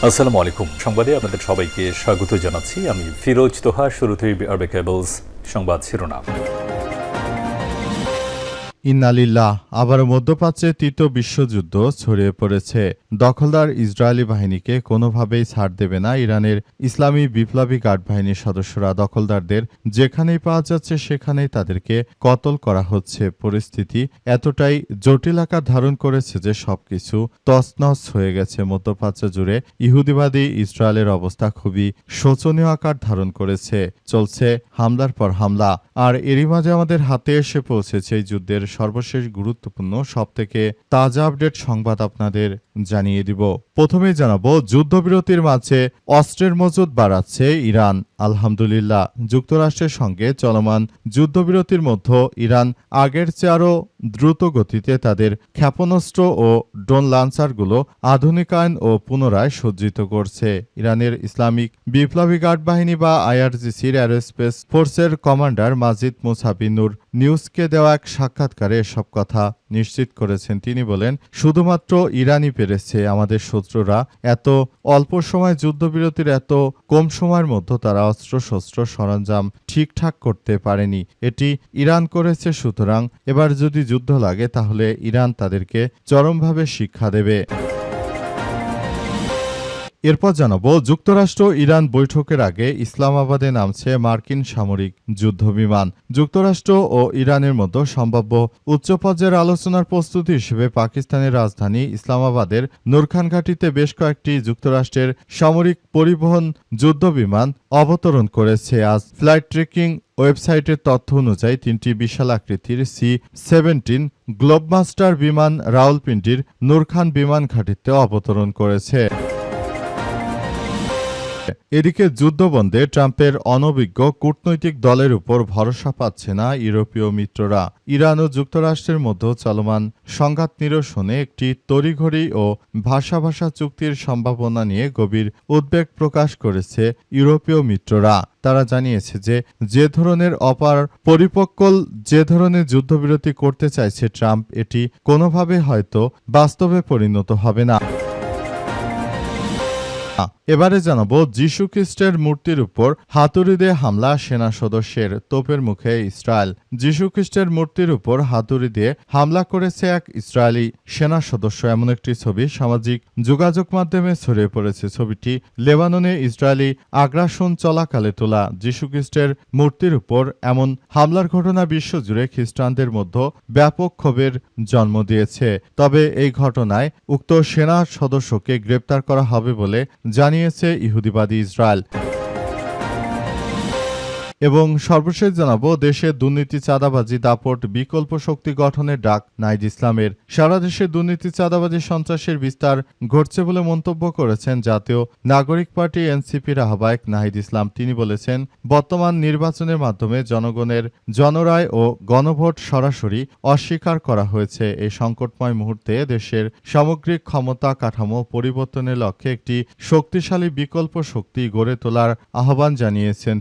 আসসালামু আলাইকুম। সংবাদে আপনাদের সবাইকে স্বাগত জানাচ্ছি। আমি ফিরোজ তোহা। শুরুতেই আরবে কেবলস সংবাদ শিরোনাম। ইন্নালিল্লাহ, আবারও মধ্যপ্রাচ্যে তৃতীয় বিশ্বযুদ্ধ ছড়িয়ে পড়েছে। দখলদার ইসরায়েলি বাহিনীকে কোনোভাবেই ছাড় দেবে না ইরানের ইসলামী বিপ্লবী গার্ড বাহিনীর সদস্যরা। দখলদারদের যেখানেই পাওয়া যাচ্ছে সেখানেই তাদেরকে কতল করা হচ্ছে। পরিস্থিতি এতটাই জটিল আকার ধারণ করেছে যে সবকিছু তছনছ হয়ে গেছে। মধ্যপ্রাচ্য জুড়ে ইহুদিবাদী ইসরায়েলের অবস্থা খুবই শোচনীয় আকার ধারণ করেছে। চলছে হামলার পর হামলা, আর এরই মাঝে আমাদের হাতে এসে পৌঁছেছে এই যুদ্ধের সর্বশেষ গুরুত্বপূর্ণ সবথেকে তাজা আপডেট সংবাদ আপনাদের জানিয়ে দিব। প্রথমেই জানাবো, যুদ্ধবিরতির মাঝে অস্ত্রের মজুদ বাড়াচ্ছে ইরান। আলহামদুলিল্লাহ, যুক্তরাষ্ট্রের সঙ্গে চলমান যুদ্ধবিরতির মধ্যে ইরান আগের চেয়ে আরও দ্রুত গতিতে তাদের ক্ষেপণাস্ত্র ও ড্রোন লঞ্চারগুলো আধুনিকায়ন ও পুনরায় সজ্জিত করছে। ইরানের ইসলামিক বিপ্লবী গার্ড বাহিনী বা আইআরজিসির অ্যারোস্পেস ফোর্সের কমান্ডার মাজিদ মুসাবি নূর নিউজকে দেওয়া এক সাক্ষাৎকারে এসব কথা নিশ্চিত করেছেন। তিনি বলেন, শুধুমাত্র ইরানই পেরেছে, আমাদের শত্রুরা এত অল্প সময় যুদ্ধবিরতির এত কম সময়ের মধ্যে তারা অস্ত্রশস্ত্র সরঞ্জাম ঠিকঠাক করতে পারেনি। এটি ইরান করেছে। সুতরাং এবার যদি যুদ্ধ লাগে তাহলে ইরান তাদেরকে চরমভাবে শিক্ষা দেবে। এরপর জানাবো, যুক্তরাষ্ট্র ইরান বৈঠকের আগে ইসলামাবাদে নামছে মার্কিন সামরিক যুদ্ধবিমান। যুক্তরাষ্ট্র ও ইরানের মধ্যে সম্ভাব্য উচ্চ পর্যায়ের আলোচনার প্রস্তুতি হিসেবে পাকিস্তানের রাজধানী ইসলামাবাদের নূরখান ঘাঁটিতে বেশ কয়েকটি যুক্তরাষ্ট্রের সামরিক পরিবহন যুদ্ধবিমান অবতরণ করেছে। আজ ফ্লাইট ট্র্যাকিং ওয়েবসাইটের তথ্য অনুযায়ী তিনটি বিশাল আকৃতির C-17 গ্লোবমাস্টার বিমান রাওয়ালপিন্ডির নূরখান বিমান ঘাঁটিতে অবতরণ করেছে। এদিকে যুদ্ধবন্ধে ট্রাম্পের অনভিজ্ঞ কূটনৈতিক দলের উপর ভরসা পাচ্ছে না ইউরোপীয় মিত্ররা। ইরান ও যুক্তরাষ্ট্রের মধ্যে চলমান সংঘাত নিরসনে একটি তড়িঘড়ি ও ভাষা চুক্তির সম্ভাবনা নিয়ে গভীর উদ্বেগ প্রকাশ করেছে ইউরোপীয় মিত্ররা। তারা জানিয়েছে যে ধরনের যে ধরনের যুদ্ধবিরতি করতে চাইছে ট্রাম্প, এটি কোনোভাবে হয়তো বাস্তবে পরিণত হবে না। এবারে জানাবো, যীশু খ্রিস্টের মূর্তির উপর হাতুড়ি দিয়ে হামলা সেনা সদস্যের, তোপের মুখে ইসরায়েল। যীশু খ্রিস্টের মূর্তির উপর হাতুড়ি দিয়ে হামলা করেছে এক ইসরায়েলি সেনা সদস্য। এমন একটি ছবি সামাজিক যোগাযোগ মাধ্যমে ছড়িয়ে পড়েছে। ছবিটি লেবাননে ইসরায়েলি আগ্রাসন চলাকালে তোলা। যীশু খ্রিস্টের মূর্তির উপর এমন হামলার ঘটনা বিশ্বজুড়ে খ্রিস্টানদের মধ্যে ব্যাপক ক্ষোভের জন্ম দিয়েছে। তবে এই ঘটনায় উক্ত সেনা সদস্যকে গ্রেপ্তার করা হবে বলে জানিয়েছে ইহুদিবাদী ইসরায়েল। এবং সর্বশেষ জানাবো, দেশে দুর্নীতি চাঁদাবাজি দাপট বিকল্প শক্তি গঠনের ডাক নাহিদ ইসলামের। সারা দেশে দুর্নীতি চাঁদাবাজি সন্ত্রাসের বিস্তার ঘটছে বলে মন্তব্য করেছেন জাতীয় নাগরিক পার্টি এনসিপির আহ্বায়ক নাহিদ ইসলাম। তিনি বলেছেন, বর্তমান নির্বাচনের মাধ্যমে জনগণের জনরায় ও গণভোট সরাসরি অস্বীকার করা হয়েছে। এই সংকটময় মুহূর্তে দেশের সামগ্রিক ক্ষমতা কাঠামো পরিবর্তনের লক্ষ্যে একটি শক্তিশালী বিকল্প শক্তি গড়ে তোলার আহ্বান জানিয়েছেন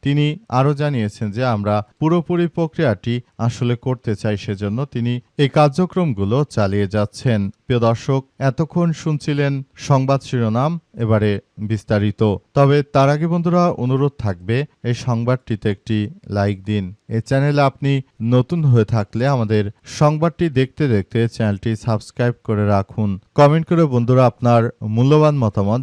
তিনি আরও জানিয়েছেন যে আমরা পুরোপুরি প্রক্রিয়াটি আসলে করতে চাই, সেজন্য তিনি এই কার্যক্রমগুলো চালিয়ে যাচ্ছেন। প্রিয় দর্শক, এতক্ষণ শুনছিলেন সংবাদ শিরোনাম, এবারে বিস্তারিত। তবে তার আগে বন্ধুরা অনুরোধ থাকবে, এই সংবাদটিতে একটি লাইক দিন। এই চ্যানেলে আপনি নতুন হয়ে থাকলে আমাদের সংবাদটি দেখতে চ্যানেলটি সাবস্ক্রাইব করে রাখুন। কমেন্ট করে বন্ধুরা আপনার মূল্যবান মতামত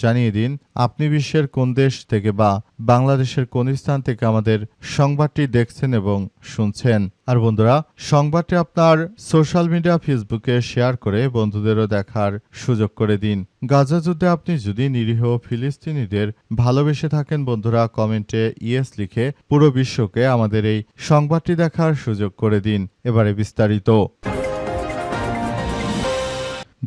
জানিয়ে দিন আপনি বিশ্বের কোন দেশ থেকে বা বাংলাদেশের কোন স্থান থেকে আমাদের সংবাদটি দেখছেন এবং শুনছেন। আর বন্ধুরা, সংবাদটি আপনার সোশ্যাল মিডিয়া ফেসবুকে শেয়ার করে বন্ধুদেরও দেখার সুযোগ করে দিন। গাজা যুদ্ধে আপনি যদি নিরীহ ফিলিস্তিনিদের ভালোবেসে থাকেন বন্ধুরা, কমেন্টে ইয়েস লিখে পুরো বিশ্বকে আমাদের এই সংবাদটি দেখার সুযোগ করে দিন। এবারে বিস্তারিত।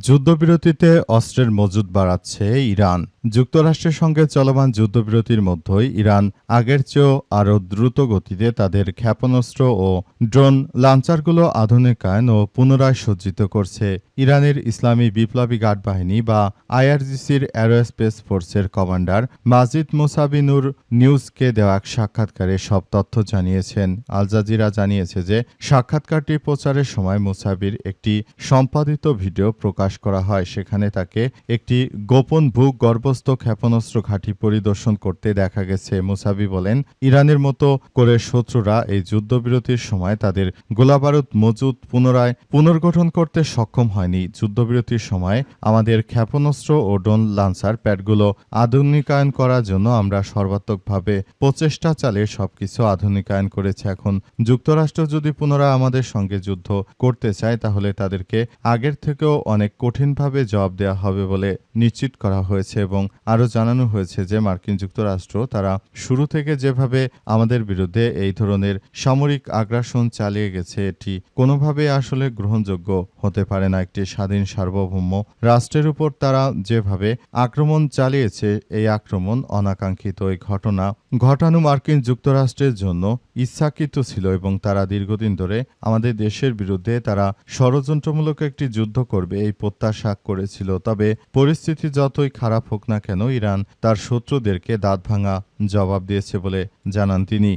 যুদ্ধবিরতিতে অস্ত্রের মজুদ বাড়াচ্ছে ইরান। যুক্তরাষ্ট্রের সঙ্গে চলমান যুদ্ধবিরতির মধ্যেই ইরান আগের চেয়েও আরও দ্রুত গতিতে তাদের ক্ষেপণাস্ত্র ও ড্রোন লঞ্চারগুলো আধুনিকায়ন ও পুনরায় সজ্জিত করছে। ইরানের ইসলামী বিপ্লবী গার্ড বাহিনী বা আইআরজিসির অ্যারোস্পেস ফোর্সের কমান্ডার মাজিদ মুসাবি নূর নিউজকে দেওয়া এক সাক্ষাৎকারে সব তথ্য জানিয়েছেন। আল জাজিরা জানিয়েছে যে সাক্ষাৎকারটি প্রচারের সময় মুসাবির একটি সম্পাদিত ভিডিও প্রকাশ তালাশ করা হয়। সেখানে তাকে একটি গোপন ভূগর্ভস্থ ক্ষেপণাস্ত্র ঘাঁটি পরিদর্শন করতে দেখা গেছে। মুসাবি বলেন, ইরানের মতো করে শত্রুরা এই যুদ্ধবিরতির সময় তাদের গোলাবারুদ মজুদ পুনরায় পুনর্গঠন করতে সক্ষম হয়নি। যুদ্ধবিরতির সময় আমাদের ক্ষেপণাস্ত্র ও ড্রোন লঞ্চার প্যাডগুলো আধুনিকায়ন করার জন্য আমরা সর্বাত্মকভাবে প্রচেষ্টা চালিয়ে সবকিছু আধুনিকায়ন করেছে। এখন যুক্তরাষ্ট্র যদি পুনরায় আমাদের সঙ্গে যুদ্ধ করতে চায় তাহলে তাদেরকে আগের থেকেও অনেক কঠিনভাবে জবাব দেওয়া হবে বলে নিশ্চিত করা হয়েছে এবং আরও জানানো হয়েছে যে মার্কিন যুক্তরাষ্ট্র তারা শুরু থেকে যেভাবে আমাদের বিরুদ্ধে এই ধরনের সামরিক আগ্রাসন চালিয়ে গেছে এটি কোনোভাবেই আসলে গ্রহণযোগ্য হতে পারে না। একটি স্বাধীন সার্বভৌম রাষ্ট্রের উপর তারা যেভাবে আক্রমণ চালিয়েছে এই আক্রমণ অনাকাঙ্ক্ষিত। এই ঘটনা ঘটানো মার্কিন যুক্তরাষ্ট্রের জন্য ইচ্ছাকৃত ছিল এবং তারা দীর্ঘদিন ধরে আমাদের দেশের বিরুদ্ধে তারা ষড়যন্ত্রমূলক একটি যুদ্ধ করবে এই প্রত্যাশা করেছিল। তবে পরিস্থিতি যতই খারাপ হোক না কেন ইরান তার শত্রুদেরকে দাঁতভাঙা জবাব দিয়েছে বলে জানান তিনি।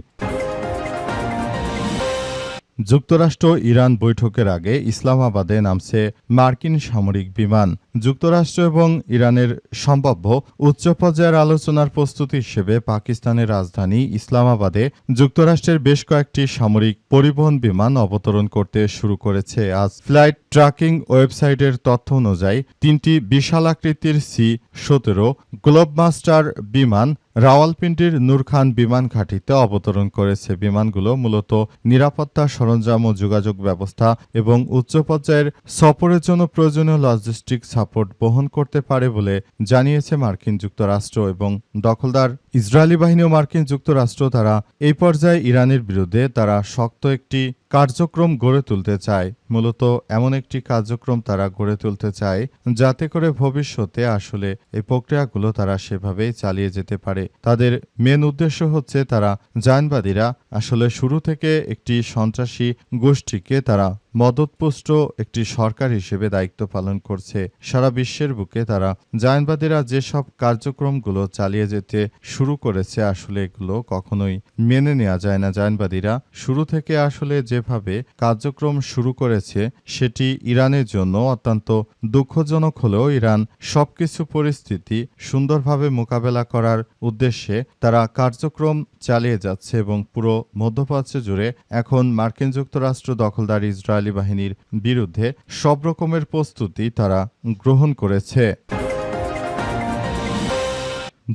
যুক্তরাষ্ট্র ইরান বৈঠকের আগে ইসলামাবাদে নামছে মার্কিন সামরিক বিমান। যুক্তরাষ্ট্র এবং ইরানের সম্ভাব্য উচ্চ পর্যায়ের আলোচনার প্রস্তুতি হিসেবে পাকিস্তানের রাজধানী ইসলামাবাদে যুক্তরাষ্ট্রের বেশ কয়েকটি সামরিক পরিবহন বিমান অবতরণ করতে শুরু করেছে। আজ ফ্লাইট ট্র্যাকিং ওয়েবসাইটের তথ্য অনুযায়ী 3টি বিশালাকৃতির C-17 গ্লোবমাস্টার বিমান রাওয়ালপিন্ডির নূর খান বিমান ঘাঁটিতে অবতরণ করেছে। বিমানগুলো মূলত নিরাপত্তা সরঞ্জাম ও যোগাযোগ ব্যবস্থা এবং উচ্চ পর্যায়ের সফরের জন্য প্রয়োজনীয় লজিস্টিক সাপোর্ট বহন করতে পারে বলে জানিয়েছে মার্কিন যুক্তরাষ্ট্র এবং দখলদার ইসরায়েলি বাহিনী ও মার্কিন যুক্তরাষ্ট্র তারা এই পর্যায়ে ইরানের বিরুদ্ধে তারা শক্ত একটি কার্যক্রম গড়ে তুলতে চায়। মূলত এমন একটি কার্যক্রম তারা গড়ে তুলতে চায় যাতে করে ভবিষ্যতে আসলে এই প্রক্রিয়াগুলো তারা সেভাবেই চালিয়ে যেতে পারে। তাদের মেন উদ্দেশ্য হচ্ছে তারা জায়নবাদীরা আসলে শুরু থেকে একটি সন্ত্রাসী গোষ্ঠীকে তারা মদতপুষ্ট একটি সরকার হিসেবে দায়িত্ব পালন করছে। সারা বিশ্বের বুকে তারা জায়নবাদীরা যেসব কার্যক্রমগুলো চালিয়ে যেতে শুরু করেছে আসলে এগুলো কখনোই মেনে নেওয়া যায় না। জায়নবাদীরা শুরু থেকে আসলে যেভাবে কার্যক্রম শুরু করেছে সেটি ইরানের জন্য অত্যন্ত দুঃখজনক হলেও ইরান সবকিছু পরিস্থিতি সুন্দরভাবে মোকাবেলা করার উদ্দেশ্যে তারা কার্যক্রম চালিয়ে যাচ্ছে এবং পুরো মধ্যপ্রাচ্য জুড়ে এখন মার্কিন যুক্তরাষ্ট্র দখলদার ইসরায়েলি বাহিনীর বিরুদ্ধে সব রকমের প্রস্তুতি তারা গ্রহণ করেছে।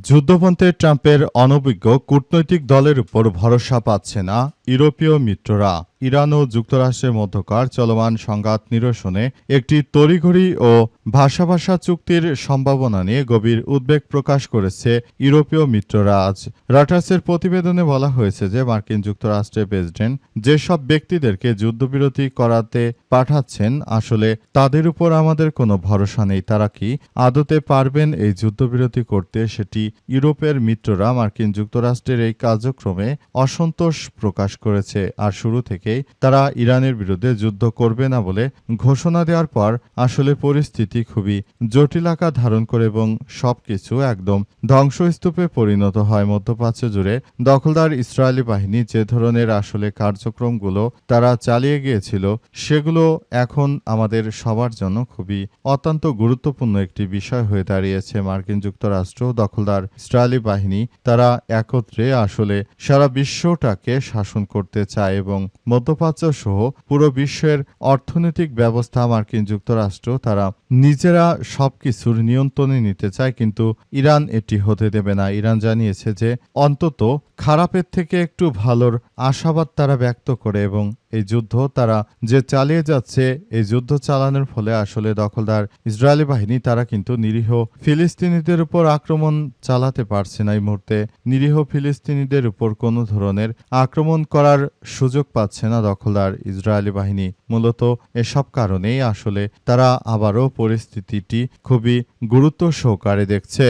যুদ্ধপন্থে ট্রাম্পের অনভিজ্ঞ কূটনৈতিক দলের উপর ভরসা পাচ্ছে না ইউরোপীয় মিত্ররা। ইরান ও যুক্তরাষ্ট্রের মধ্যকার চলমান সংঘাত নিরসনে একটি তড়িঘড়ি ও ভাষা চুক্তির সম্ভাবনা নিয়ে গভীর উদ্বেগ প্রকাশ করেছে ইউরোপীয় মিত্ররা। আজ রয়টার্সের প্রতিবেদনে বলা হয়েছে যে মার্কিন যুক্তরাষ্ট্রের প্রেসিডেন্ট যেসব ব্যক্তিদেরকে যুদ্ধবিরতি করাতে পাঠাচ্ছেন আসলে তাদের উপর আমাদের কোনো ভরসা নেই। তারা কি আদতে পারবেন এই যুদ্ধবিরতি করতে সেটি ইউরোপের মিত্ররা মার্কিন যুক্তরাষ্ট্রের এই কার্যক্রমে অসন্তোষ প্রকাশ করেছে। আর শুরু থেকেই তারা ইরানের বিরুদ্ধে যুদ্ধ করবে না বলে ঘোষণা দেওয়ার পর আসলে পরিস্থিতি খুবই জটিল আকার ধারণ করে এবং সবকিছু একদম ধ্বংসস্তূপে পরিণত হয়। মধ্যপ্রাচ্য জুড়ে দখলদার ইসরায়েলি বাহিনী যে ধরনের আসলে কার্যক্রমগুলো তারা চালিয়ে গিয়েছিল সেগুলো এখন আমাদের সবার জন্য খুবই অত্যন্ত গুরুত্বপূর্ণ একটি বিষয় হয়ে দাঁড়িয়েছে। মার্কিন যুক্তরাষ্ট্র দখলদার ইসরায়েলি বাহিনী তারা একত্রে আসলে সারা বিশ্বটাকে শাসন করতে চায় এবং মধ্যপ্রাচ্য সহ পুরো বিশ্বের অর্থনৈতিক ব্যবস্থা মার্কিন যুক্তরাষ্ট্র তারা নিজেরা সবকিছুর নিয়ন্ত্রণে নিতে চায়, কিন্তু ইরান এটি হতে দেবে না। ইরান জানিয়েছে যে অন্তত খারাপের থেকে একটু ভালোর আশাবাদ তারা ব্যক্ত করে এবং এই যুদ্ধ তারা যে চালিয়ে যাচ্ছে এই যুদ্ধ চালানোর ফলে আসলে দখলদার ইসরায়েলি বাহিনী তারা কিন্তু নিরীহ ফিলিস্তিনিদের উপর আক্রমণ চালাতে পারছে না। এই মুহূর্তে নিরীহ ফিলিস্তিনিদের উপর কোনো ধরনের আক্রমণ করার সুযোগ পাচ্ছে না দখলদার ইসরায়েলি বাহিনী। মূলত এসব কারণেই আসলে তারা আবারও পরিস্থিতিটি খুবই গুরুত্ব সহকারে দেখছে।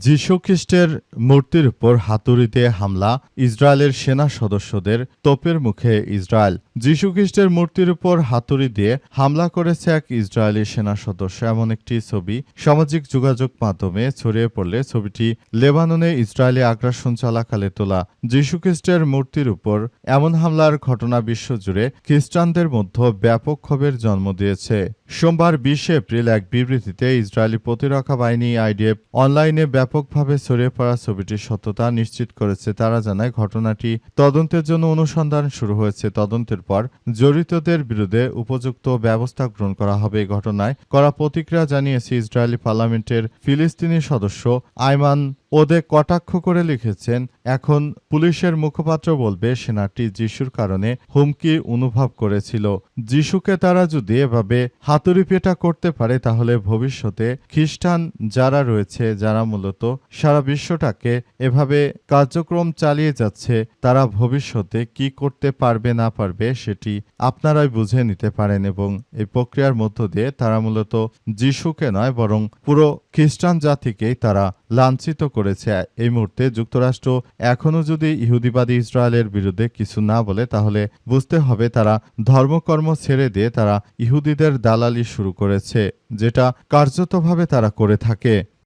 যীশুখ্রিস্টের মূর্তির উপর হাতুড়ি দিয়ে হামলা, ইসরায়েলের সেনা সদস্যদের তোপের মুখে ইসরায়েল। যীশুখ্রিস্টের মূর্তির উপর হাতুড়ি দিয়ে হামলা করেছে এক ইসরায়েলি সেনা সদস্য। এমন একটি ছবি সামাজিক যোগাযোগ মাধ্যমে ছড়িয়ে পড়লে ছবিটি লেবাননে ইসরায়েলি আগ্রাসন চলাকালে তোলা। যীশুখ্রিস্টের মূর্তির উপর এমন হামলার ঘটনা বিশ্বজুড়ে খ্রিস্টানদের মধ্যে ব্যাপক ক্ষোভের জন্ম দিয়েছে। সোমবার 20 এপ্রিল এক বিবৃতিতে ইসরায়েলি প্রতিরক্ষা বাহিনী আইডিএফ অনলাইনে ব্যাপকভাবে ছড়িয়ে পড়া ছবিটির সত্যতা নিশ্চিত করেছে। তারা জানায়, ঘটনাটি তদন্তের জন্য অনুসন্ধান শুরু হয়েছে। তদন্তের পর জড়িতদের বিরুদ্ধে উপযুক্ত ব্যবস্থা গ্রহণ করা হবে। এই ঘটনায় কড়া প্রতিক্রিয়া জানিয়েছে ইসরায়েলি পার্লামেন্টের ফিলিস্তিনি সদস্য আইমান ওদে কটাক্ষ করে লিখেছেন, এখন পুলিশের মুখপাত্র বলবে সেনাটি যিশুর কারণে হুমকি অনুভব করেছিল। যিশুকে তারা যদি এভাবে হাতুড়িপেটা করতে পারে তাহলে ভবিষ্যতে খ্রিস্টান যারা রয়েছে, যারা মূলত সারা বিশ্বটাকে এভাবে কার্যক্রম চালিয়ে যাচ্ছে, তারা ভবিষ্যতে কি করতে পারবে না পারবে সেটি আপনারাই বুঝে নিতে পারেন। এবং এই প্রক্রিয়ার মধ্য দিয়ে তারা মূলত যিশুকে নয় বরং পুরো খ্রিস্টান জাতিকেই তারা লাঞ্ছিত করেছে। এই মুহূর্তে যুক্তরাষ্ট্র এখনও যদি ইহুদিবাদী ইসরায়েলের বিরুদ্ধে কিছু না বলে তাহলে বুঝতে হবে তারা ধর্মকর্ম ছেড়ে দিয়ে তারা ইহুদিদের দালালি শুরু করেছে, যেটা কার্যতভাবে তারা করে থাকে।